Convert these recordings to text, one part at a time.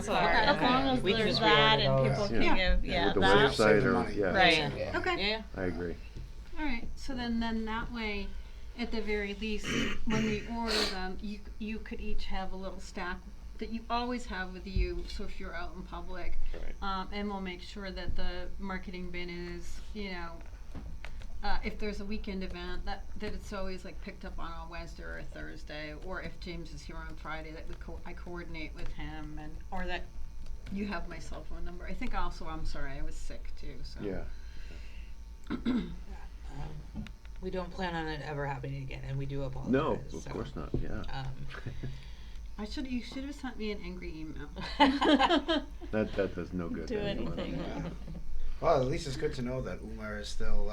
also card. are. As long as We there's just that reordered and all people that. can give, With the that. website or, money. yeah. Right. Yeah. Okay. Yeah. I agree. All right, so then that way, at the very least, when we order them, you could each have a little stack that you always have with you, so if you're out in public. Right. And we'll make sure that the marketing bin is, if there's a weekend event, that it's always like picked up on a Wednesday or a Thursday, or if James is here on Friday, that I coordinate with him, or that you have my cell phone number. I think also, I'm sorry, I was sick too, so. Yeah. We don't plan on it ever happening again, and we do apologize. No, of course not, yeah. You should have sent me an angry email. That does no good. Do to anyone. anything. Yeah. Well, at least it's good to know that Umar is still,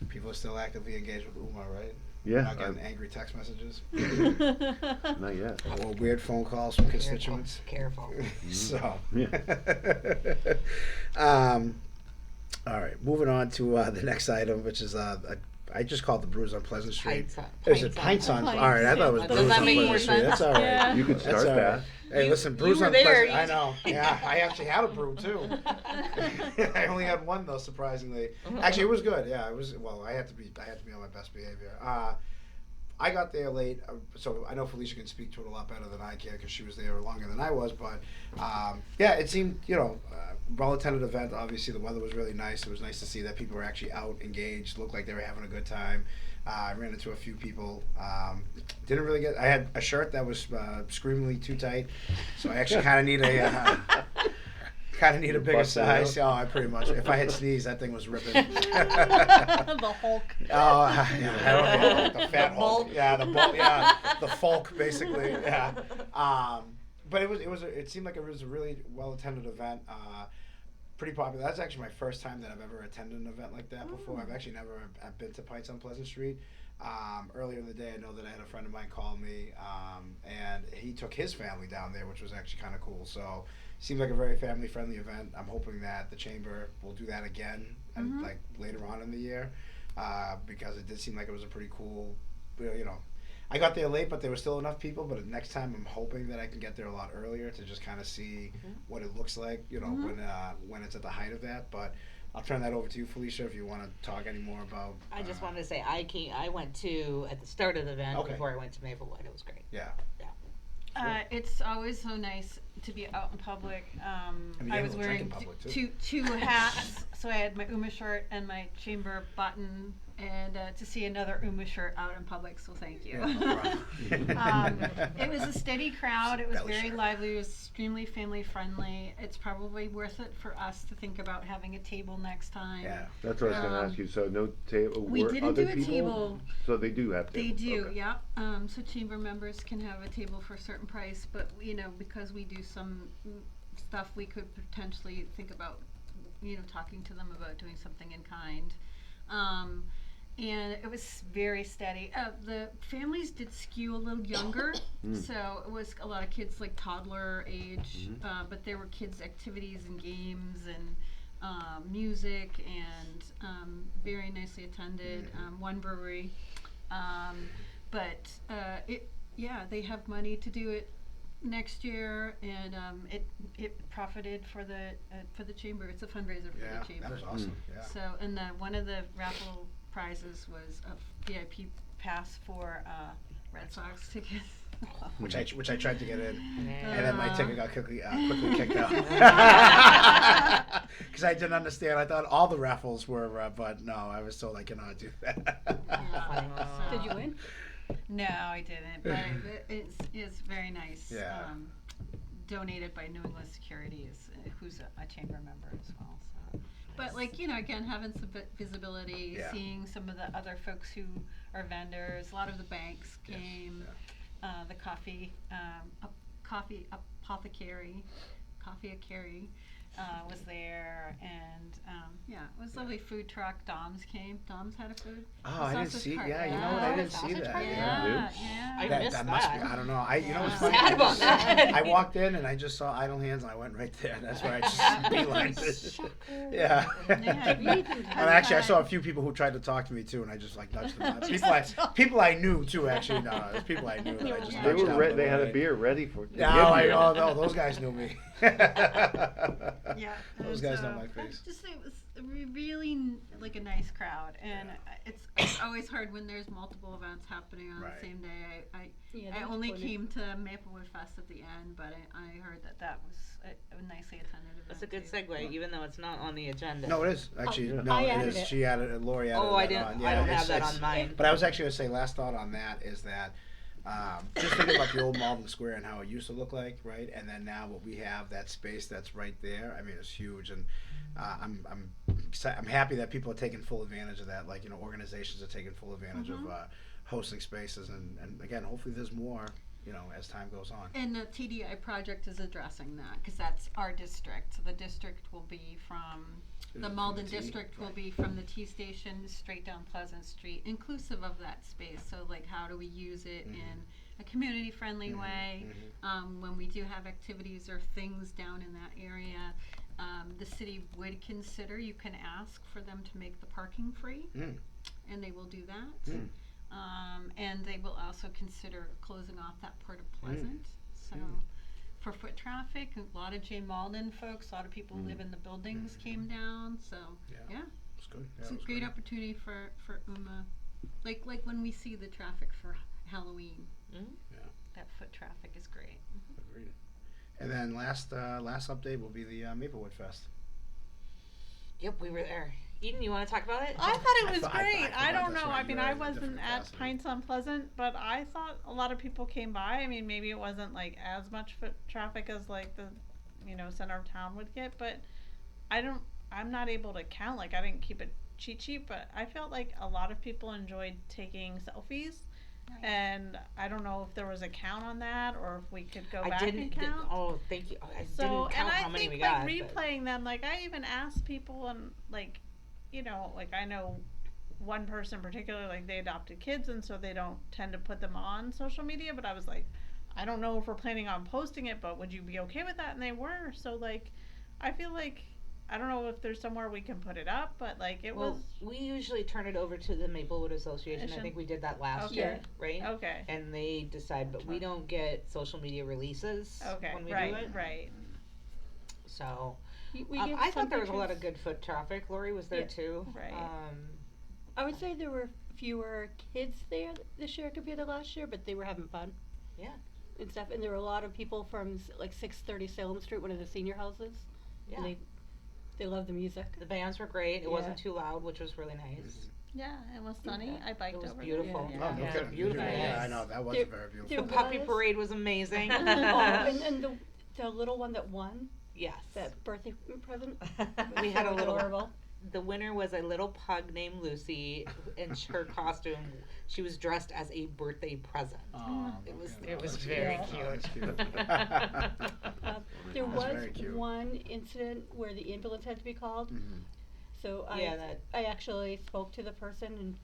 people are still actively engaged with Umar, right? Yeah. Not getting angry text messages. Not yet. Or weird phone calls from constituents. Careful. So. Yeah. All right, moving on to the next item, which is I just called the Brews on Pleasant Street. Pints Is it Pints on? Pints, All right, I thought it was yeah. Brews Does that on make Pleasant more Street. sense? That's all right. Yeah. You could That's start all that. right. Hey, listen, you Brews were on there. Pleasant. I know. Yeah, I actually had a brew too. I only had one though, surprisingly. Actually, it was good. Yeah, it was. Well, I had to be on my best behavior. I got there late, so I know Felicia can speak to it a lot better than I can because she was there longer than I was. But yeah, it seemed well-attended event. Obviously, the weather was really nice. It was nice to see that people were actually out, engaged, looked like they were having a good time. I ran into a few people. Didn't really get. I had a shirt that was screamingly too tight, so I actually kind of need a. Kind of need a bigger Busting size. out? Oh, I pretty much. If I had sneezed, that thing was ripping. The Hulk. Oh, yeah, I don't know, the fat The Hulk. bulk. Yeah, the bulk. Yeah, the Fulk, basically. Yeah. But it seemed like it was a really well attended event. Pretty popular. That's actually my first time that I've ever attended an event like that before. I've actually never been to Pints on Pleasant Street. Earlier in the day, I know that I had a friend of mine call me, and he took his family down there, which was actually kind of cool. So, seemed like a very family-friendly event. I'm hoping that the chamber will do that again, and like later on in the year, because it did seem like it was a pretty cool. I got there late, but there were still enough people. But next time, I'm hoping that I can get there a lot earlier to just kind of see what it looks like. When it's at the height of that, but. I'll turn that over to you, Felicia, if you want to talk any more about. I just wanted to say I went to at the start of the event Okay. before I went to Maplewood. It was great. Yeah. It's always so nice to be out in public. I was able to drink in wearing public, too. two hats, so I had my UMA shirt and my chamber button, and to see another UMA shirt out in public, so thank you. It was a steady crowd. It was Belly very shirt. lively. It was extremely family friendly. It's probably worth it for us to think about having a table next time. Yeah. That's what I was going to ask you. So no table. We were didn't other do a people? table. So they do have tables. They do, Okay. yeah. So chamber members can have a table for a certain price, but because we do some stuff, we could potentially think about, talking to them about doing something in kind. And it was very steady. The families did skew a little younger, so it was a lot of kids like toddler age, but there were kids' activities and games and music and very nicely attended. One brewery, but they have money to do it next year, and it profited for the chamber. It's a fundraiser for the chamber. That was awesome. Yeah. So, and one of the raffle prizes was a VIP pass for Red Sox tickets. Which I tried to get in, and then my ticket got quickly kicked out because I didn't understand. I thought all the raffles were, but no, I was told I cannot do that. Did you win? No, I didn't, but it's very nice. Yeah. Donated by New England Securities, who's a chamber member as well. So. But again, having some visibility, seeing some of the other folks who are vendors. A lot of the banks came. The coffee apothecary, was there, and yeah, it was lovely. Food truck. Dom's came. Dom's had a food. Oh, I didn't sausage see. cart, Yeah, you know what? I didn't see Sausage that. cart? Yeah, I yeah. missed that must be. that. I don't know. You know what's I'm funny? sad about that. I walked in and I just saw idle hands and I went right there. That's where I just beelined it. Yeah. Yeah, we didn't And have actually, I time. saw a few people who tried to talk to me too, and I just like nudged them out. People I knew too. Actually, no, there's people I knew that I just Yeah. They nudged were out. of the they had a way. beer ready for. to No, give you. no, those guys knew me. Yeah, Those and guys know so, my face. Just it was really like a nice crowd, and it's always hard when there's multiple events happening on Right. the same day. Yeah, I that's only funny. came to Maplewood Fest at the end, but I heard that was a nicely attended event. That's a good too. segue, even though it's not on the agenda. No, it is actually. yeah. No, I it added is. it. She added it. Lori added Oh, it I didn't. on. I Yeah, don't it's- have that it's- on mine. But I was actually gonna say last thought on that is that just thinking about the old Malden Square and how it used to look like, right? And then now what we have, that space that's right there. I mean, it's huge, and I'm happy that people are taking full advantage of that. Like, you know, organizations are taking full advantage of hosting spaces, and again, hopefully there's more, you know, as time goes on. And the TDI project is addressing that because that's our district. So the district will be from the From Malden the T, district will right. be from the T station straight down Pleasant Street, inclusive of that space. So like, how do we use it in a community friendly way? When we do have activities or things down in that area, the city would consider, you can ask for them to make the parking free, and they will do that. And they will also consider closing off that part of Pleasant. So for foot traffic, a lot of J. Malden folks, a lot of people who live in the buildings came down. So yeah, It's good. Yeah, it's it a was great great. opportunity for UMA. Like when we see the traffic for Halloween, that foot traffic is great. Agreed. And then last update will be the Maplewood Fest. Yep, we were there. Eden, you want to talk about it? I thought it was I great. forgot I don't that's know. right. I mean, You're I right, a wasn't different at capacity. Pints on Pleasant, but I thought a lot of people came by. I mean, maybe it wasn't like as much foot traffic as like the, center of town would get, but I'm not able to count. Like, I didn't keep a cheat sheet, but I felt like a lot of people enjoyed taking selfies. And I don't know if there was a count on that or if we could go back and count. Oh, thank you. I So, didn't and count I how many think we like got. replaying them, like I even asked people and like, like I know one person in particular, like they adopted kids and so they don't tend to put them on social media, but I was like, I don't know if we're planning on posting it, but would you be okay with that? And they were. So like, I feel like, I don't know if there's somewhere we can put it up, but like it was. We usually turn it over to the Maplewood Association. I think we did that last Okay. year, right? Okay. And they decide, but we don't get social media releases Okay. when we Right. do it. Right. So We give I some thought there was a lot pictures. of good foot traffic. Lori was there Yeah, too. right. I would say there were fewer kids there this year compared to last year, but they were having fun. Yeah. And stuff, and there were a lot of people from like 630 Salem Street, one of the senior houses. Yeah. And they loved the music. The bands were great. It wasn't Yeah. too loud, which was really nice. Yeah, it was sunny. Yeah. I biked It was over beautiful. there. Oh, no Yeah. kidding. Beautiful. Yeah, I Yes. know that was There- very beautiful. The there puppy was- parade was amazing. Oh, and the little one that won Yes. that birthday present. We had a was little. adorable. The winner was a little pug named Lucy, and her costume, she was dressed as a birthday present. Oh, It was- okay. it was That's very cute. Oh, that's cute. There That's was very cute. one incident where the ambulance had to be called. So Yeah, I actually spoke to the person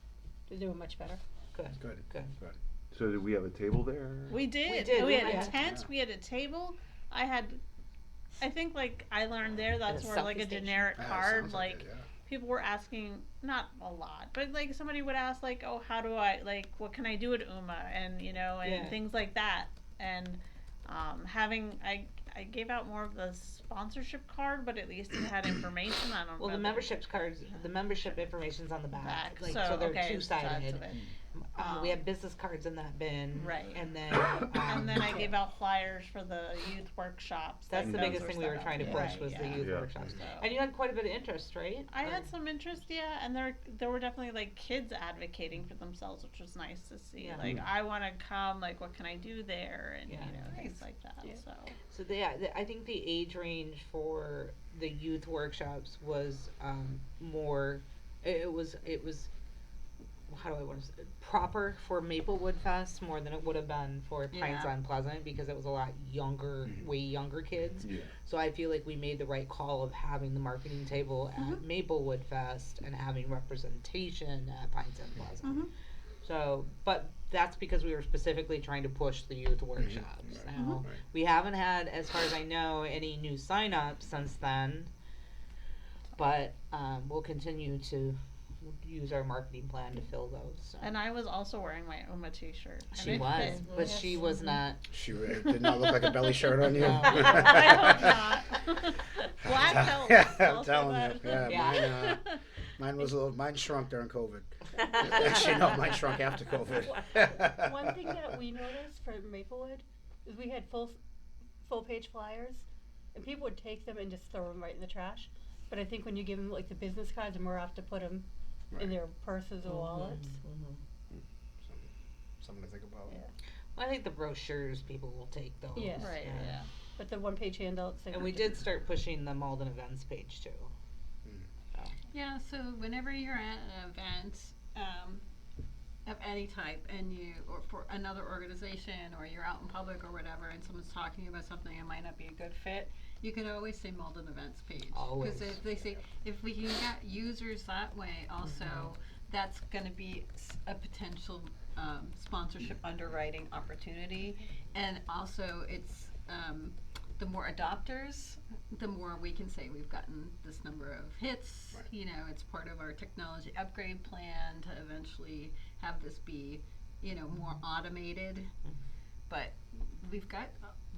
and they were much better. Good. Good. Good. Good. So did we have a table there? We did. did. We We had had- a tent. Yeah. We had a table. I think like I learned there that's a where like a selfie station. generic Yeah, it card sounds like it, yeah. people were asking, not a lot, but like somebody would ask like, oh, how do I, like, what can I do at UMA, and and Yeah. things like that, and I gave out more of the sponsorship card, but at least it had information. I don't know. Well, the membership cards, the membership information's on the back. back, Like, so, so they're okay, two-sided. sides of it. We had business cards in that bin. Right. And then. And then I gave out flyers for the youth workshops. That's like the those biggest thing we were set trying to up. push Right, was the yeah. youth Yeah. workshops. So- And you had quite a bit of interest, right? I had some interest, yeah, and there were definitely like kids advocating for themselves, which was nice to see. Yeah. Like, I want to come. Like, what can I do there? And Yeah. things like that. Yeah. So So I think the age range for the youth workshops was more. It was how do I want to say, proper for Maplewood Fest more than it would have been for Pines Yeah. on Pleasant because it was a lot younger, way younger kids. Yeah. So I feel like we made the right call of having the marketing table at Maplewood Fest and having representation at Pines on Pleasant. So, but that's because we were specifically trying to push the youth workshops. Now, Right. we haven't had, as far as I know, any new sign-ups since then. But we'll continue to use our marketing plan to fill those. So. And I was also wearing my Uma t-shirt. and She it was, fit. but she was not. She did not look like a belly shirt on you. No. I hope not. Black belt. Yeah, I'm I'll say telling that. you. Yeah, Yeah. mine was a little. Mine shrunk during COVID. Actually, no, mine shrunk after COVID. One thing that we noticed for Maplewood is we had full page flyers, and people would take them and just throw them right in the trash. But I think when you give them like the business cards, they're more apt to put them Right. in their purses or wallets. Something to think about. Yeah. Well, I think the brochures people will take those. Yeah. Right, yeah. But the one page handouts. They And would we just- did start pushing the Malden events page too. Yeah, so whenever you're at an event of any type and or for another organization or you're out in public or whatever and someone's talking about something that might not be a good fit, you can always say Malden events page. Always. Because if they say, if we can get users that way also, that's gonna be a potential sponsorship underwriting opportunity. And also it's, the more adopters, the more we can say we've gotten this number of hits. Right. You know, it's part of our technology upgrade plan to eventually have this be, you know, more automated. But we've got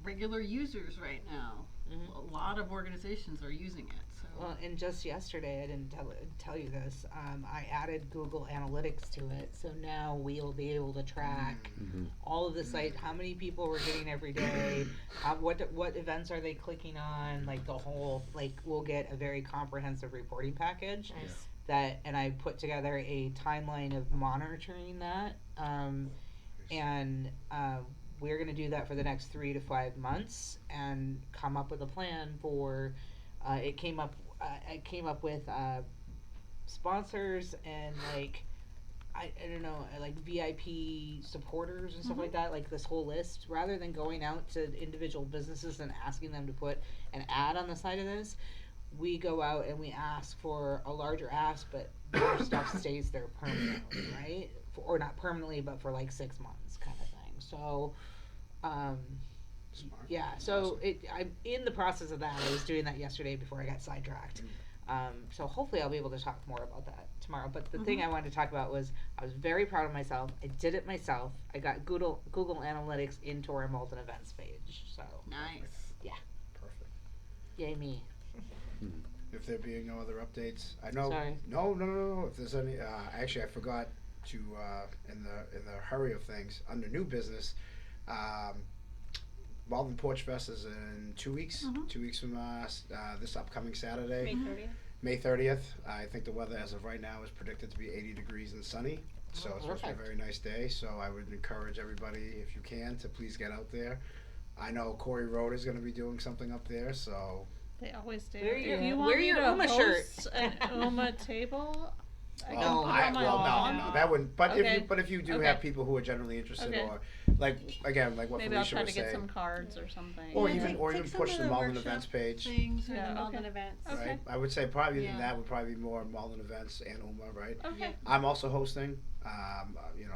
regular users right now. Mhm. A lot of organizations are using it. So Well, and just yesterday, I didn't tell you this. I added Google Analytics to it, so now we'll be able to track all of the site, how many people we're getting every day, what events are they clicking on, like the whole, like we'll get a very comprehensive reporting package. Nice. That, and I put together a timeline of monitoring that, and we're gonna do that for the next 3 to 5 months and come up with a plan for. I came up with sponsors and like I don't know, like VIP supporters and stuff like that, like this whole list, rather than going out to individual businesses and asking them to put an ad on the side of this. We go out and we ask for a larger ask, but their stuff stays there permanently, right? Or not permanently, but for like 6 months kind of thing. So, Smart. yeah, so I'm in the process of that. I was doing that yesterday before I got sidetracked. So hopefully I'll be able to talk more about that tomorrow. But the thing I wanted to talk about was I was very proud of myself. I did it myself. I got Google Analytics into our Malden events page. So nice. Perfect. yay me. If there being no other updates, I know. Sorry. No. If there's any, actually, I forgot to in the hurry of things under new business. Malden Porch Fest is in 2 weeks. 2 weeks from this upcoming Saturday, May 30th. May 30th. I think the weather as of right now is predicted to be 80 degrees and sunny. So it's supposed to be a perfect. very nice day. So I would encourage everybody, if you can, to please get out there. I know Corey Road is going to be doing something up there. So They always do. Wear your- if you wear want me your to Uma shirt. host an Uma table, I well, can put it on my lawn. no, that wouldn't. But Okay. if you do Okay. have people who are generally interested, Okay. or like what Maybe I'll Felicia try was to get saying, some cards or something. or Yeah, even take some push of the the Malden workshop events page. Things or Yeah, the Malden okay. events. Okay. Right, I would say probably Yeah. than that would probably be more Malden events and UMA, right? Okay. I'm also hosting.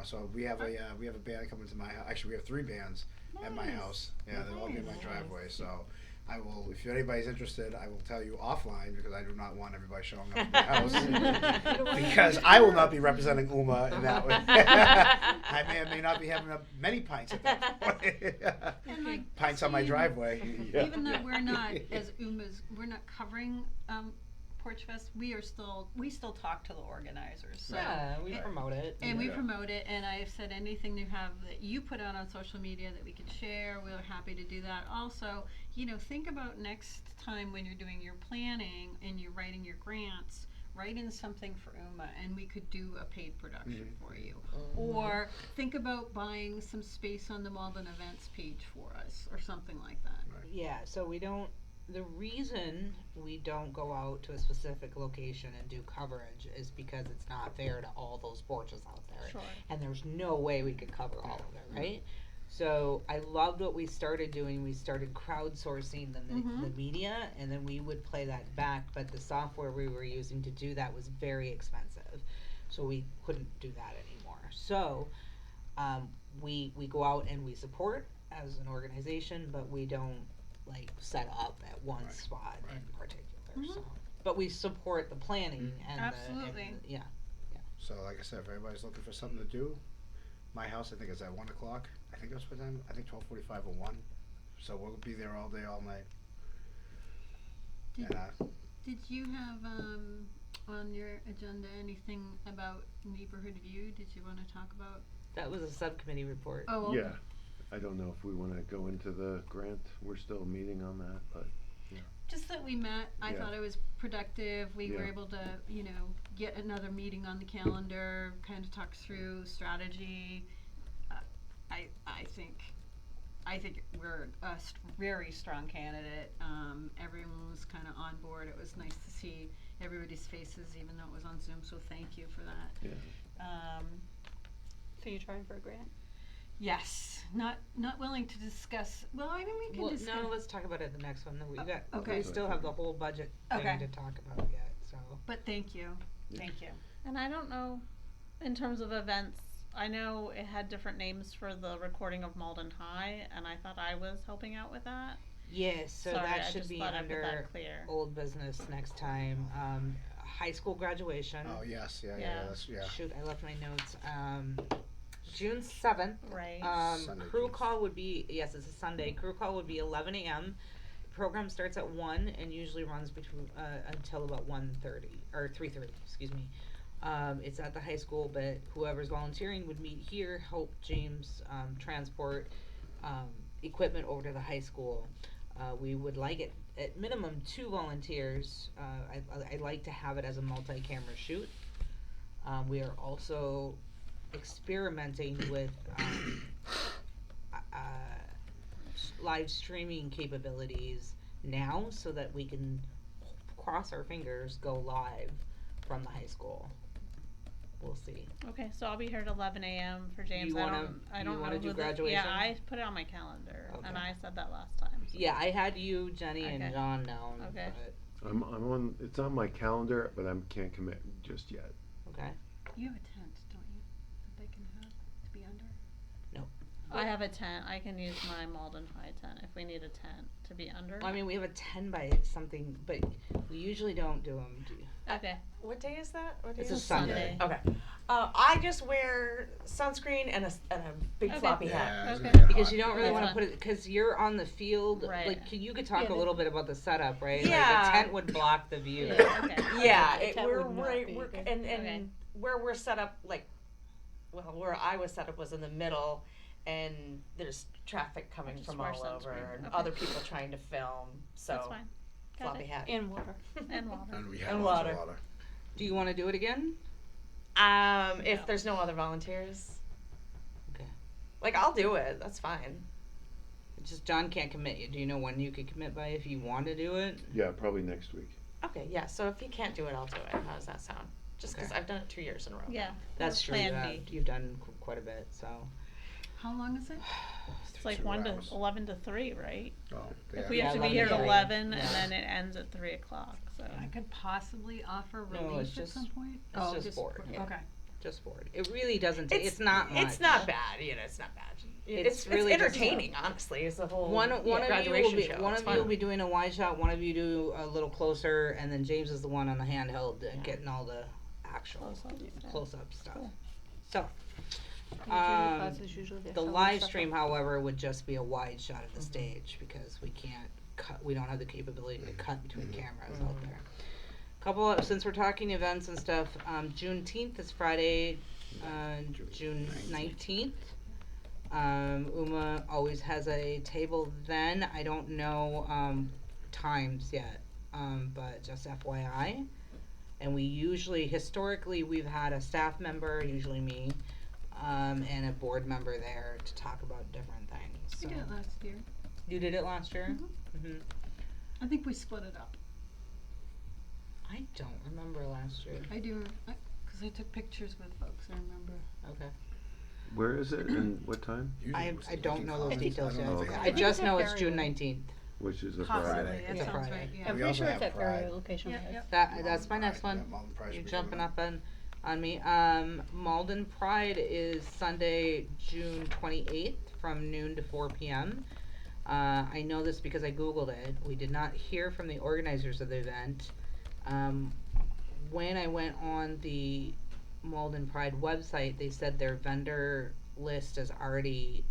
So we have a band coming to my house. Actually, we have 3 bands at my Nice. house. Yeah, they'll all be in my Nice. driveway. So I will, if anybody's interested, I will tell you offline because I do not want everybody showing up at my house because I will not be representing UMA in that way. I may or may not be having many pints at that point. And like Pints on my even- driveway. Even though we're not as UMA's, we're not covering Porch Fest. We still talk to the organizers. So Yeah, we and- promote it. And we Yeah. promote it, and I've said anything you have that you put out on social media that we could share, we're happy to do that. Also, think about next time when you're doing your planning and you're writing your grants, write in something for UMA, and we could do a paid production for you. Or think about buying some space on the Malden events page for us, or something like that. Yeah, so we don't the reason we don't go out to a specific location and do coverage is because it's not fair to all those porches out there. Sure. And there's no way we could cover all of it, right? So I loved what we started doing. We started crowdsourcing the media, and then we would play that back. But the software we were using to do that was very expensive, so we couldn't do that anymore. So we go out and we support as an organization, but we don't like set up at one spot in particular. So, but we support the planning and Absolutely. yeah. So like I said, if everybody's looking for something to do, my house I think is at 1 o'clock. I think that's what time. I think 12:45 or 1. So we'll be there all day, all night. Did, And, did you have on your agenda anything about neighborhood view? Did you want to talk about? That was a subcommittee report. Oh, okay. Yeah, I don't know if we wanna go into the grant, we're still meeting on that, but, Just that we met, I Yeah. thought it was productive, we were Yeah. able to, get another meeting on the calendar, kind of talk through strategy. I think we're a very strong candidate, everyone was kinda on board, it was nice to see everybody's faces, even though it was on Zoom, so thank you for that. yeah. So you're trying for a grant? Yes, not willing to discuss, well, I mean, we can Well, discuss. no, let's talk about it the next one. We got, okay. we still have the whole budget Okay. thing to talk about yet, so. But thank you, thank you. And I don't know, in terms of events, I know it had different names for the recording of Malden High, and I thought I was helping out with that. Yes, so Sorry, I that should just be thought I'd put under that clear. old business next time. High school graduation. oh yes, yeah, Yeah. that's yeah. Shoot, I left my notes. June 7th. Right. Sunday, Crew June call would be, yes, it's a Sunday. Crew call would be 11 a.m. Program starts at 1 and usually runs between until about 1:30 or 3:30, excuse me. It's at the high school, but whoever's volunteering would meet here, help James transport equipment over to the high school. We would like it at minimum 2 volunteers. I like to have it as a multi-camera shoot. We are also experimenting with live streaming capabilities now so that we can cross our fingers, go live from the high school. We'll see. Okay, so I'll be here at 11 a.m. for James. You wanna- I you don't wanna know do who graduation? Yeah, I put it on my calendar, and Okay. I said that last time. So. Yeah, I had you, Jenny, and Okay. John down. Okay. I'm on, it's on my calendar, but I can't commit just yet. But, okay. You have a tent, don't you, that they can have to be under? I have a tent. I can use my Malden High tent if we need a tent to be under. Well, I mean, we have a 10 by something, but we usually don't do them. Okay. What day is that? What day It's is a it? Sunday. Okay. I just wear sunscreen and a big Okay. floppy hat. Yeah, it's Okay. gonna get Because hot. you don't really That's want to fine. put it, because you're on the field. Right. Like, you could talk Yeah, a little bit about the setup, right? Like, Yeah. the tent would block the view. Yeah, okay. Yeah, Okay, that we're would not right. be We're good. and Okay. where we're set up, like, well, where I was set up was in the middle, and there's traffic coming Just from wear all over, sunscreen. and Okay. other people trying to film. So That's fine. Got floppy it. hat. And water. And water. And we And have lots of water. water. Do you want to do it again? If No. there's no other volunteers, Okay. like I'll do it. That's fine. It's just John can't commit you. Do you know when you could commit by if you want to do it? Yeah, probably next week. Okay, yeah. So if you can't do it, I'll do it. How does that sound? Just because Okay. I've done it 2 years in a row. Yeah. That's true. Plan B. You've done quite a bit, so. How long is it? It's like 2 1 to hours. 11 to 3, right? Oh, If we Yeah, have to be 11 here to at 3. 11, Yeah. and then it ends at 3 o'clock. So. I could possibly offer No, relief it's at just- some point? it's just board, yeah. Okay. Just board. It really doesn't take. It's not much. It's not bad. You know, it's not bad. It's It's really just- entertaining. Honestly, it's the whole One of you will graduation be show. one It's of you will fun. be doing a wide shot. One of you do a little closer, and then James is the one on the handheld getting all the actual Close-ups, yeah. close-up stuff. Cool. So. Junior class is usually The summer live stuff. stream, however, would just be a wide shot of the stage because we can't cut. We don't have the capability to cut between cameras out there. Since we're talking events and stuff, Juneteenth is Friday, June 19th. Uma always has a table then. I don't know times yet, but just FYI. And we usually, historically, we've had a staff member, usually me, and a board member there to talk about different things. We So. did it last year. You did it last year? Mm-hmm. I think we split it up. I don't remember last year. I do, cause I took pictures with folks, I remember. Okay. Where is it and what time? Usually I, it was I don't know those college. details I yet. don't know if they I have just it. know it's Very June well. 19th. Which is a Possibly, Friday. that It's a sounds Friday. right, yeah. I'm We pretty also sure have it's at Pride. Burial location. Yep, wise. yep. That's my next one. Malden Pride You're should be jumping coming up on me. Malden Pride is Sunday, June 28th from noon to 4 p.m. I know this because I Googled it. We did not hear from the organizers of the event. When I went on the Malden Pride website, they said their vendor list is already,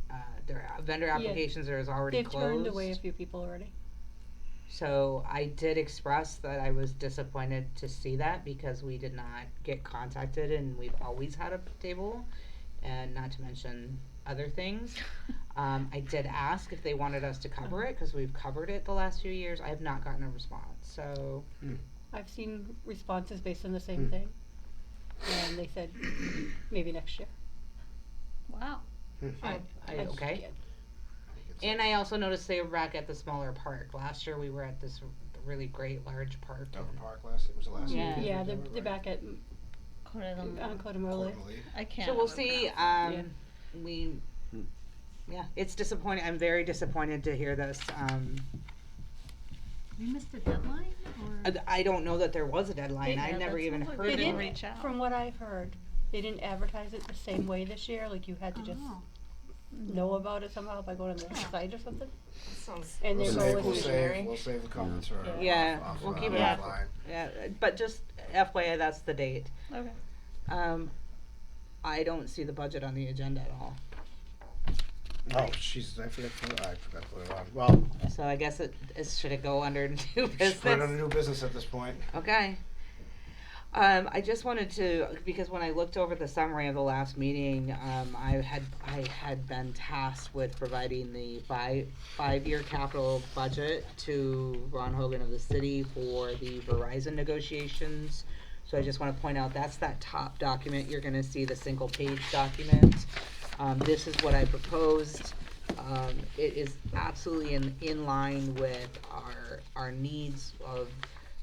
their vendor Yeah. applications is already They've closed. turned away a few people already. So I did express that I was disappointed to see that because we did not get contacted and we've always had a table, and not to mention other things. I did ask if they wanted us to cover it because we've covered it the last few years. I have not gotten a response. So I've seen responses based on the same thing, and they said maybe next year. Wow. okay. Yeah. And I also noticed they were back at the smaller park. Last year we were at this really great large park. Dover Park last, it was the last Yeah. year. Yeah, they're back at Cotamole. Cotamole. I can't. So we'll ever see. pronounce it. We, yeah, it's disappointing. I'm very disappointed to hear this. We missed a deadline, or? I don't know that there was a deadline. I Yeah, never that's even what heard They of didn't it. didn't, reach out. from what I've heard, they didn't advertise it the same way this year. Like you had to just Oh. know about it somehow by going on their site or something. Sounds And We'll their save, goal we'll is save, we'll save the comments for. Yeah, off- we'll off- keep it offline. Yeah, but just FYI, that's the date. Okay. I don't see the budget on the agenda at all. Oh, jeez, I forgot to put it on. Well, So I guess should it go under new just business? put it on a new business at this point. Okay. I just wanted to, because when I looked over the summary of the last meeting, I had been tasked with providing the five-year capital budget to Ron Hogan of the city for the Verizon negotiations. So I just want to point out that's that top document. You're going to see the single page document. This is what I proposed. It is absolutely in line with our needs of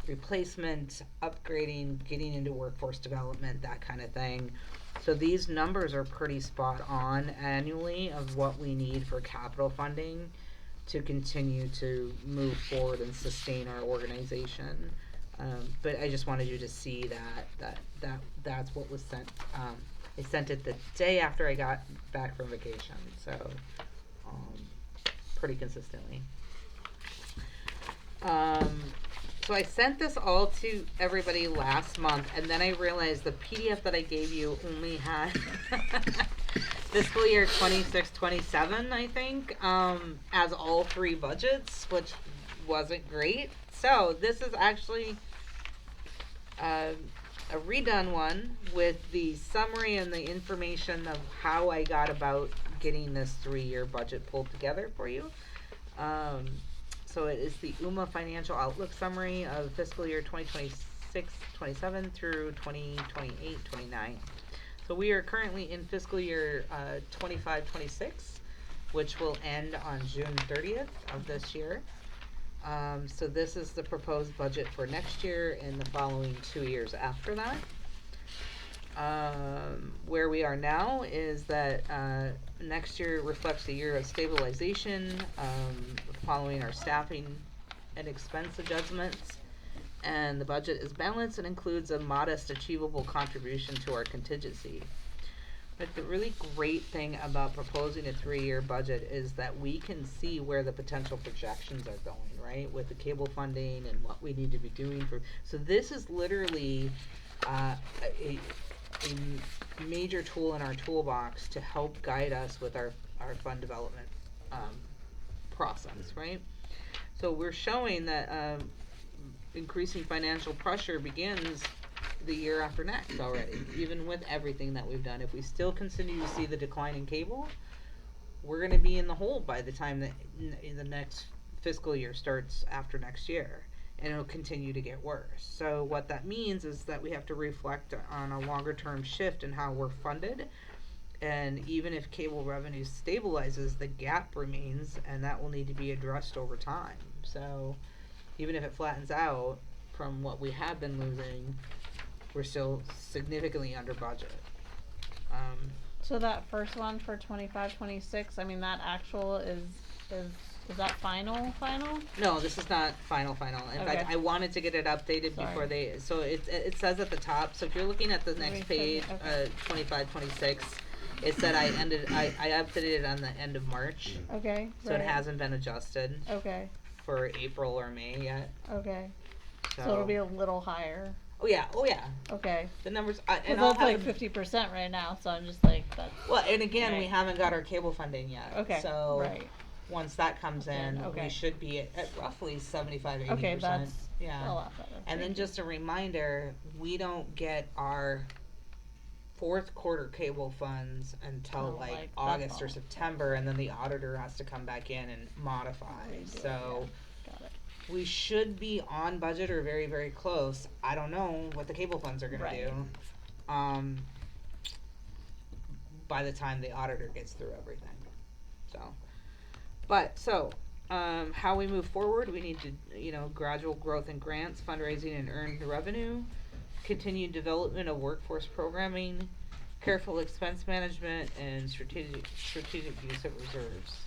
replacement, upgrading, getting into workforce development, that kind of thing. So these numbers are pretty spot on annually of what we need for capital funding to continue to move forward and sustain our organization. But I just wanted you to see that's what was sent. I sent it the day after I got back from vacation, so pretty consistently. So I sent this all to everybody last month, and then I realized the PDF that I gave you only had fiscal year 26-27, I think, as all three budgets, which wasn't great. So this is actually a redone one with the summary and the information of how I got about getting this 3-year budget pulled together for you. So it is the UMA Financial Outlook Summary of fiscal year 2026-27 through 2028-29. So we are currently in fiscal year 25-26, which will end on June 30th of this year. So this is the proposed budget for next year and the following 2 years after that. Where we are now is that next year reflects a year of stabilization, following our staffing and expense adjustments, and the budget is balanced and includes a modest achievable contribution to our contingency. But the really great thing about proposing a 3-year budget is that we can see where the potential projections are going, right? With the cable funding and what we need to be doing so this is literally a major tool in our toolbox to help guide us with our fund development process, right? So we're showing that increasing financial pressure begins the year after next already, even with everything that we've done. If we still continue to see the decline in cable, we're going to be in the hole by the time that the next fiscal year starts after next year, and it'll continue to get worse. So what that means is that we have to reflect on a longer term shift in how we're funded, and even if cable revenue stabilizes, the gap remains, and that will need to be addressed over time. So even if it flattens out from what we have been losing, we're still significantly under budget. So that first one for 25, 26, I mean, that actual is that final? No, this is not final. In fact, Okay. I wanted to get it updated Sorry. before so it says at the top, so if you're looking at the next me page, check it, okay. 25, 26, it said I updated it on the end of March, Okay. so it hasn't been adjusted Okay. for April or May yet. Okay. So it'll be a little higher. Oh yeah. Okay. The numbers, Well, and I'll that's have like them- 50% right now, so I'm just like, that's. well, and again, we Right. haven't got our cable funding yet. Okay. So Right. once that comes in, Okay. we should be at roughly 75, 80%. Okay, that's Yeah. a lot better. And then Thank just a reminder, we don't get our fourth quarter cable funds until Oh, like like August or that's all. September, and then the auditor has to come back in and modify. Redo it, So you. Got it. we should be on budget or very, very close. I don't know what the cable funds are gonna Right. do. By the time the auditor gets through everything. So, how we move forward, we need to, gradual growth in grants, fundraising and earned revenue, continued development of workforce programming, careful expense management, and strategic use of reserves.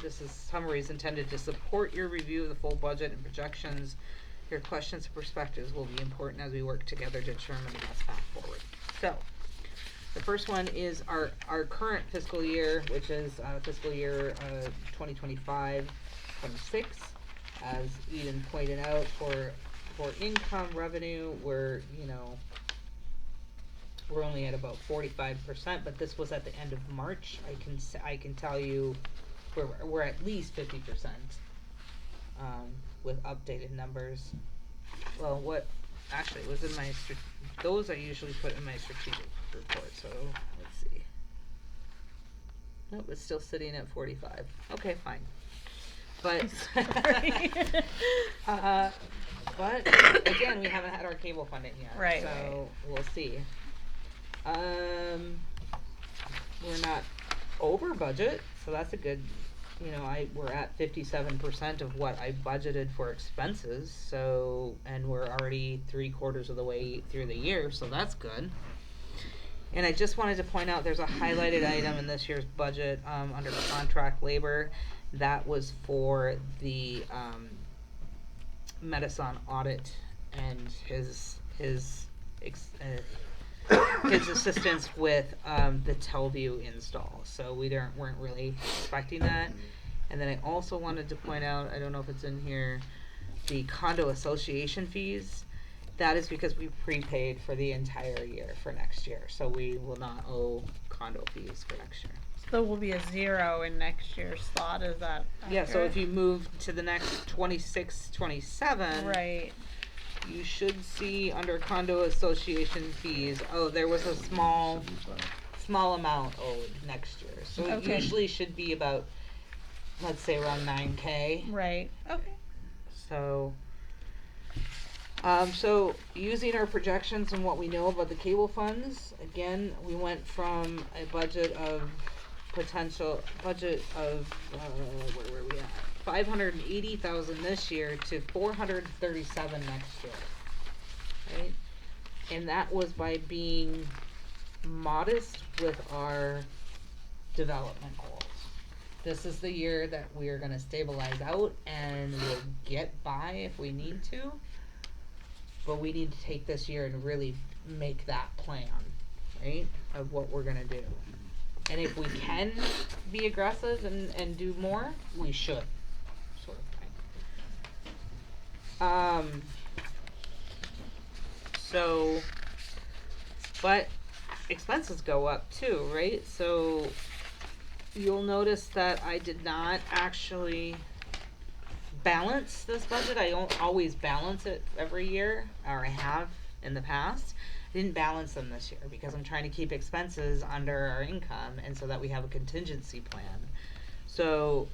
This is summaries intended to support your review of the full budget and projections. Your questions and perspectives will be important as we work together to determine the best path forward. So, the first one is our current fiscal year, which is fiscal year 2025-26. As Eden pointed out, for income revenue, we're only at about 45%, but this was at the end of March. I can tell you we're at least 50% with updated numbers. Well, what actually was in my those I usually put in my strategic report. So let's see. Nope, it's still sitting at 45. Okay, fine. But but again, we haven't had our cable funding yet. Right, So right. we'll see. We're not over budget, so that's a good. We're at 57% of what I budgeted for expenses. So, and we're already 3/4 of the way through the year, so that's good. And I just wanted to point out there's a highlighted item in this year's budget under contract labor. That was for the Medicine audit and his assistance with the Telview install. So we weren't really expecting that. And then I also wanted to point out, I don't know if it's in here, the condo association fees. That is because we prepaid for the entire year for next year. So we will not owe condo fees for next year. So will be a 0 in next year's slot, is that Yeah, so if accurate? you move to the next 26, 27, Right. you should see under condo association fees, there was a small amount owed next year. So it Okay. usually should be about, let's say around 9K. Right. Okay. So, so using our projections and what we know about the cable funds, again, we went from a budget of where were we at? 580,000 this year to 437 next year. Right? And that was by being modest with our development goals. This is the year that we're gonna stabilize out and we'll get by if we need to. But we need to take this year and really make that plan, right, of what we're gonna do. And if we can be aggressive and do more, we should, sort of thing. So, but expenses go up too, right? So you'll notice that I did not actually balance this budget. I don't always balance it every year, or I have in the past. I didn't balance them this year because I'm trying to keep expenses under our income and so that we have a contingency plan. So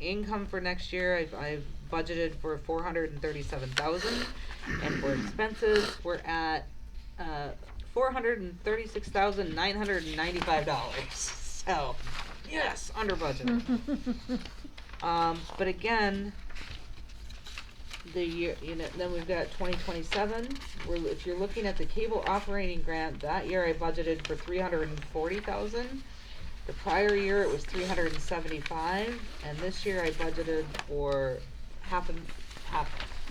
income for next year, I've budgeted for 437,000, and for expenses we're at $436,995. So yes, under budget. But again, the year, then we've got 2027. If you're looking at the cable operating grant, that year I budgeted for 340,000. The prior year it was 375, and this year I budgeted for half,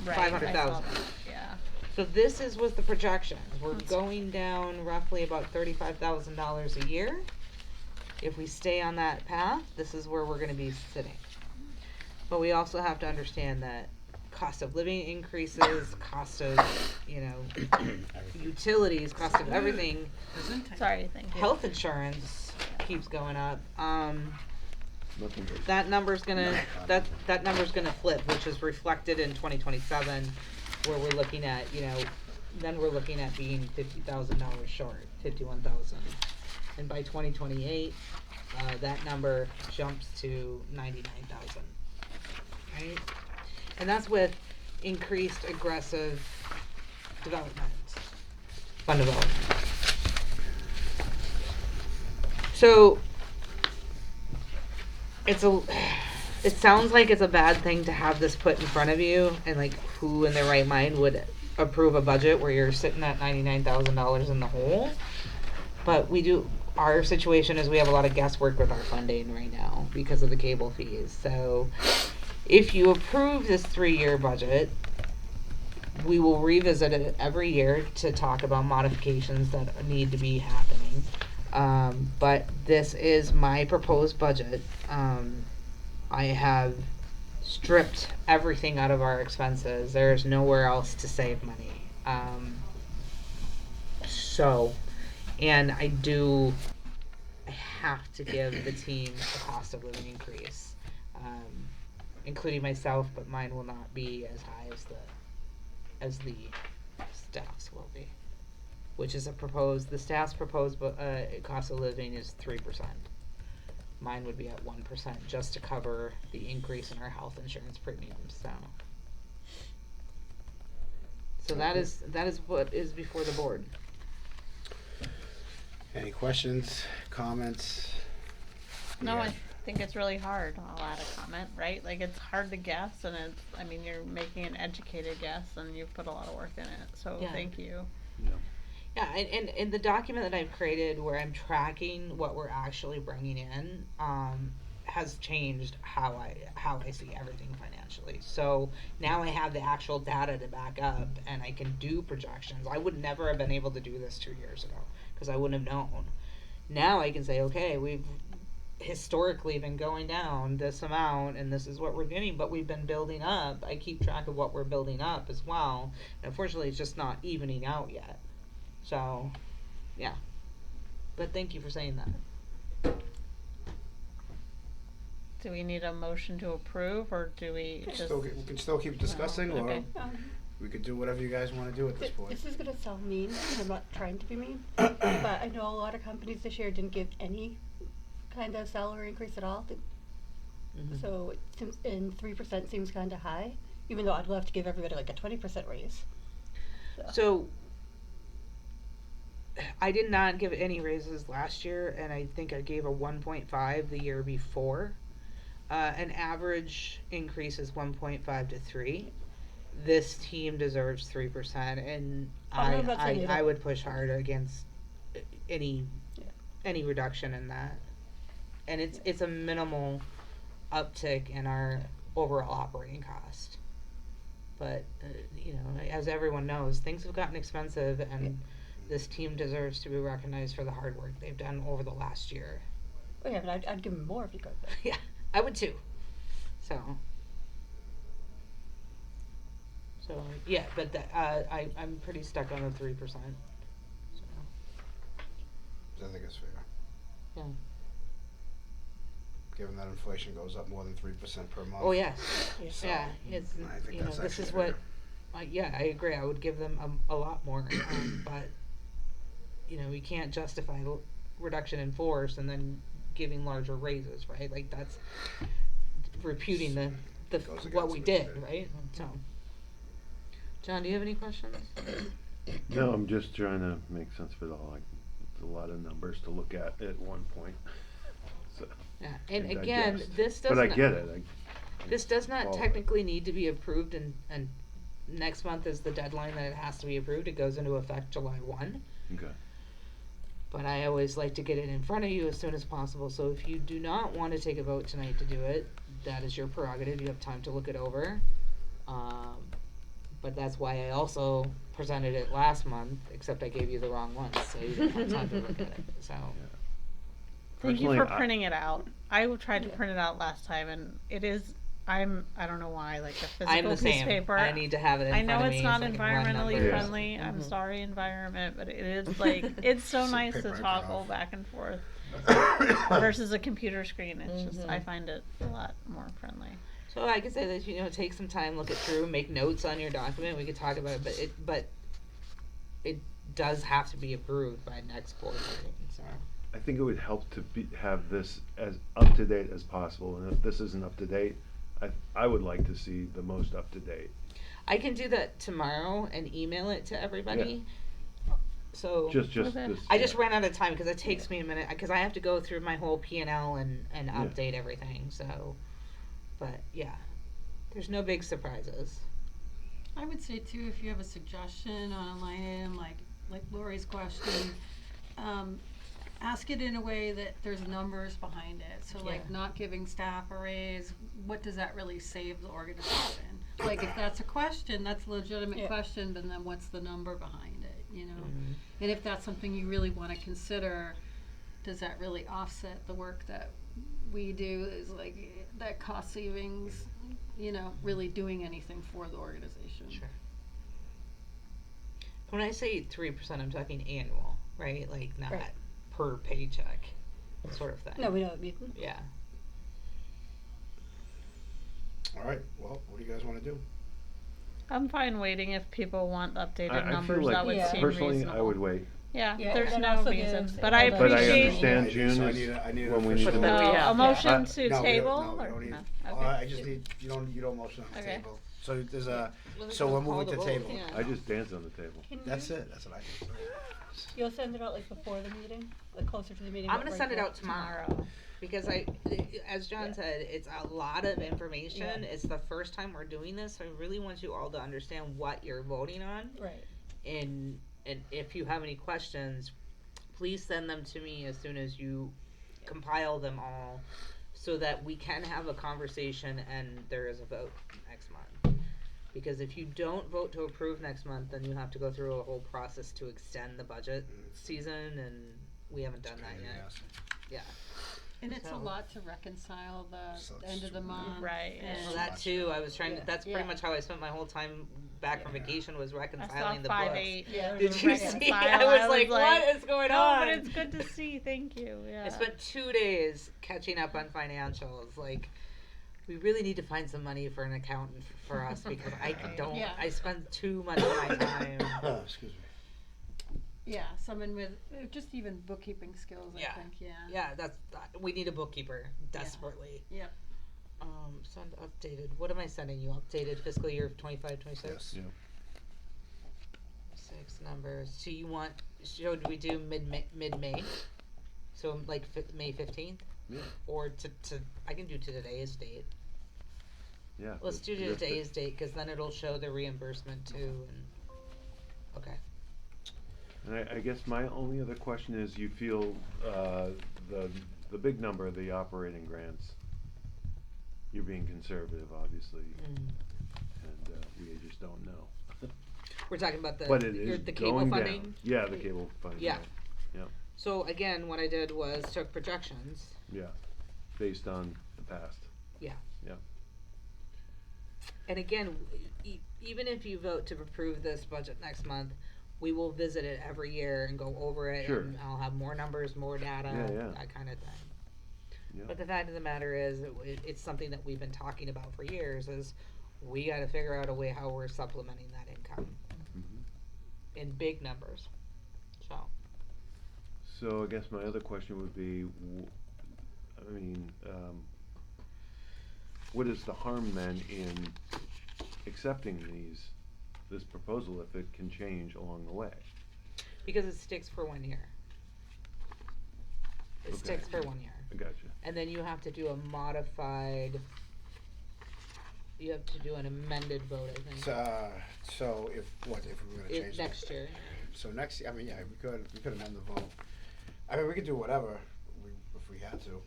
Right, 500,000. I saw that, yeah. So this was the projections. We're going down roughly about $35,000 a year. If we stay on that path, this is where we're going to be sitting. But we also have to understand that cost of living increases, cost of, utilities, cost of everything, Sorry, thank you. health insurance keeps going up. Nothing goes. That number's gonna that number's gonna flip, which is reflected in 2027, where we're looking at, then we're looking at being $50,000 short, 51,000, and by 2028, that number jumps to 99,000. Right, and that's with increased aggressive fund development. So it sounds like it's a bad thing to have this put in front of you, and like, who in their right mind would approve a budget where you're sitting at $99,000 in the hole? But our situation is we have a lot of guesswork with our funding right now because of the cable fees. So if you approve this 3-year budget, we will revisit it every year to talk about modifications that need to be happening. But this is my proposed budget. I have stripped everything out of our expenses. There's nowhere else to save money. And I have to give the team a cost of living increase, including myself, but mine will not be as high as the staff's will be, which is the staff's proposed cost of living is 3%. Mine would be at 1% just to cover the increase in our health insurance premiums. So that is what is before the board. Any questions, comments? No, Yeah. I think it's really hard. I'll add a comment, right? Like, it's hard to guess, and you're making an educated guess, and you've put a lot of work in it, so Yeah. thank you. Yeah, and the document that I've created where I'm tracking what we're actually bringing in has changed how I see everything financially. So now I have the actual data to back up, and I can do projections. I would never have been able to do this 2 years ago because I wouldn't have known. Now I can say, okay, we've historically been going down this amount, and this is what we're getting, but we've been building up. I keep track of what we're building up as well. And unfortunately, it's just not evening out yet. So, yeah. But thank you for saying that. Do we need a motion to approve, or do we just? We can still keep discussing, or okay. we could do whatever you guys want to do at this point. This is gonna sound mean, and I'm not trying to be mean, but I know a lot of companies this year didn't give any kind of salary increase at all. Mhm. So it seems, and 3% seems kind of high, even though I'd love to give everybody like a 20% raise. So, I did not give any raises last year, and I think I gave a 1.5 the year before. An average increase is 1.5 to 3. This team deserves 3%, and I'm not saying you I don't. would push hard against any reduction in that. And it's a minimal uptick in our overall operating cost. But as everyone knows, things have gotten expensive, and this team deserves to be recognized for the hard work they've done over the last year. Oh yeah, but I'd give them more if you could. But. Yeah, I would too. So yeah, but I'm pretty stuck on the 3%. So I think it's fair. yeah. Given that inflation goes up more than 3% per month. Oh yes, So, yeah. It's I think that's this actually is fair. what. Yeah, I agree. I would give them a lot more, but we can't justify reduction in force and then giving larger raises, right? Like that's reputing the Goes what against we the did, spirit. right? So, John, do you have any questions? No, I'm just trying to make sense of it all. It's a lot of numbers to look at one point. So, Yeah, and and again, digest. this But doesn't. I get it. This does not follow it. technically need to be approved next month is the deadline that it has to be approved. It goes into effect July 1. Okay. But I always like to get it in front of you as soon as possible. So if you do not want to take a vote tonight to do it, that is your prerogative. You have time to look it over. But that's why I also presented it last month, except I gave you the wrong one, so you didn't have time to look at it. So Thank you Personally, for printing it out. I tried to print it out last time, and it is. I don't know why, like a physical I'm the piece same. of paper. I need to have it in I front know of it's me not so I can run environmentally numbers. friendly. I'm Mhm. sorry, environment, but it is like it's so Some nice paper to I toggle print off. back and forth versus a computer screen. It's just I find it a lot more friendly. So I could say that, you know, take some time, look it through, make notes on your document. We could talk about it, but it does have to be approved by next board meeting. So I think it would help to have this as up to date as possible, and if this isn't up to date, I would like to see the most up to date. I can do that tomorrow and email it to everybody. So Just Okay. this. I just ran out of time because it takes me a minute because I have to go through my whole P&L and Yeah. update everything. So, but yeah, there's no big surprises. I would say too, if you have a suggestion on a line item, like Lori's question, ask it in a way that there's numbers behind it. So like Yeah. not giving staff a raise, what does that really save the organization? Like if that's a question, that's a legitimate Yeah. question, but then what's the number behind it, you know? Mhm. And if that's something you really wanna consider, does that really offset the work that we do, is like that cost savings, you know, really doing anything for the organization? Sure. When I say 3%, I'm talking annual, right? Like not Right. per paycheck, sort of thing. No, we don't need. Yeah. All right. Well, what do you guys want to do? I'm fine waiting if people want updated I numbers. feel like That would Yeah. seem personally, reasonable. I would wait. Yeah, Yeah, there's and no also reason, gives but I all the- But I appreciate. understand So June I is need a when we need official- to What move. do we So have? a motion Uh, to No, we table don't, no, or we don't need, no? I just need, you don't motion on the Okay. table. So there's a, Well, so we we're can call moving the to vote, table. yeah. I just dance on the table. Can That's you, it, that's what I do. You'll send it out like before the meeting, like closer to the meeting. I'm but gonna right send it there? out tomorrow because as John Yeah. said, it's a lot of information. Yeah. It's the first time we're doing this, so I really want you all to understand what you're voting on. Right. And if you have any questions, please send them to me as soon as you compile them all, so that we can have a conversation and there is a vote next month. Because if you don't vote to approve next month, then you have to go through a whole process to extend the budget season, and we haven't done that yet. Yeah. And it's a So- lot to reconcile the So end of the it's- month. Right, yeah. and- Well, that too. I was trying to. That's Yeah. pretty much how I spent my whole time back from Yeah. vacation, was I saw reconciling the 5-8. books. Yeah, Did there's a you see? reconcile. I was like, what is going no, on? but it's good to see. Thank you. Yeah. I spent 2 days catching up on financials. Like, we really need to find some money for an accountant for us because I don't. Yeah. I spend too much of my time. Excuse me. Yeah, someone with just even bookkeeping skills, Yeah. I think, yeah. Yeah, we need a bookkeeper desperately. Yep. Send updated. What am I sending you? Updated fiscal year 25, 26? Yes. Yeah. 6 numbers. So you want? So do we do mid May? So like May 15th, Yeah. or to I can do to today's date. Yeah. Let's do that's it. today's date because then it'll show the reimbursement too. And okay. And I guess my only other question is, you feel the big number, the operating grants, you're being conservative, obviously, and we just don't know. We're talking about But it is the cable going funding. down. Yeah, the cable funding. Yeah. Yeah. So again, what I did was took projections. Yeah. Based on the past. Yeah. Yeah. And again, even if you vote to approve this budget next month, we will visit it every year and go over it, Sure. and I'll have more numbers, more data, Yeah. that kind of thing. Yeah. But the fact of the matter is, it's something that we've been talking about for years. Is we got to figure out a way how we're supplementing that income Mhm. in big numbers. So I guess my other question would be, what is the harm then in accepting this proposal if it can change along the way? Because it sticks for 1 year. It Okay. sticks for 1 year. I gotcha. And then you have to do a modified You have to do an amended vote, I think. So if we were gonna change Next year. So next, I mean, yeah, we could amend the vote. I mean, we could do whatever if we had to.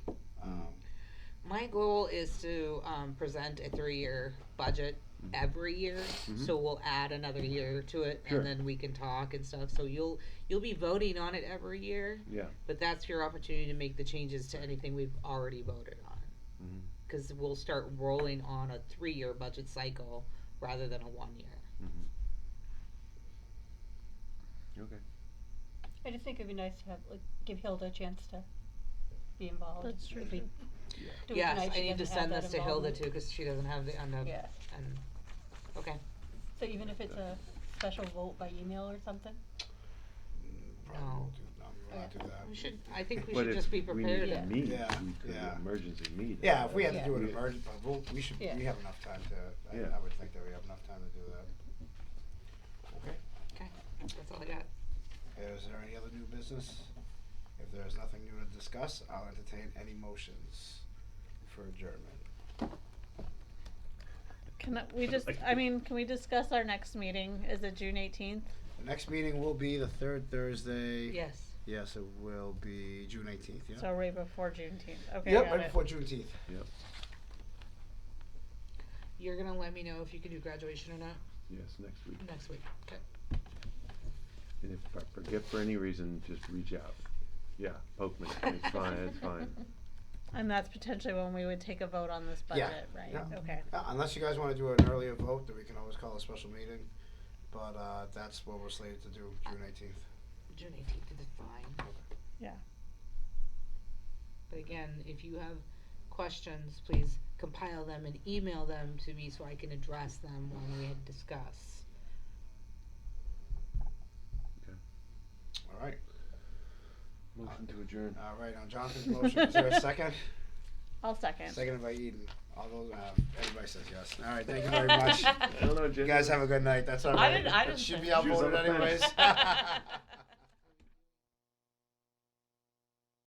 My goal is to present a 3-year budget every year, so we'll add another year to it, Sure. and then we can talk and stuff. So you'll be voting on it every year, Yeah. but that's your opportunity to make the changes to anything we've already voted on. Mhm. Because we'll start rolling on a 3-year budget cycle rather than a 1-year. Okay. I just think it'd be nice to have, like, give Hilda a chance to be involved. That's true, If we too. do it Yes, tonight, I she need to doesn't have send that this to Hilda involvement. too, because she doesn't have the, Yeah. and, okay. So even if it's a special vote by email or something? Probably No. won't do, no, we will not do that. We should, I think we But should if just be we prepared. need Yeah. a meeting, Yeah, we could yeah. emergency meeting. Yeah, if we had to Yeah. do an We- emergency, but we should, Yeah. we have enough time to, Yeah. I would think that we have enough time to do that. Okay. Okay, that's all I got. Is there any other new business? If there's nothing new to discuss, I'll entertain any motions for adjournment. Can we discuss our next meeting? Is it June 18th? The next meeting will be the third Thursday. Yes. Yes, it will be June 18th, yeah? So right before Juneteenth. Okay, Yep, got right it. before Juneteenth. Yep. You're gonna let me know if you can do graduation or not Yes, next week. next week. Okay. And if I forget for any reason, just reach out. Yeah, poke me. It's fine, it's fine. And that's potentially when we would take a vote on this Yeah, budget, right? yeah. Okay. Unless you guys wanna do an earlier vote, then we can always call a special meeting. But, that's what we're slated to do, June 18th. June 18th is fine. Yeah. But again, if you have questions, please compile them and email them to me so I can address them when we discuss. All right. Motion to adjourn. All right, on Jonathan's motion, is there a second? I'll second. Seconded by Eden. All those, everybody says yes. All right, thank you very much. I don't know, You Jen. guys have a good night. That's all I right. didn't- I That didn't should think- be She was on outvoted the fence. anyways.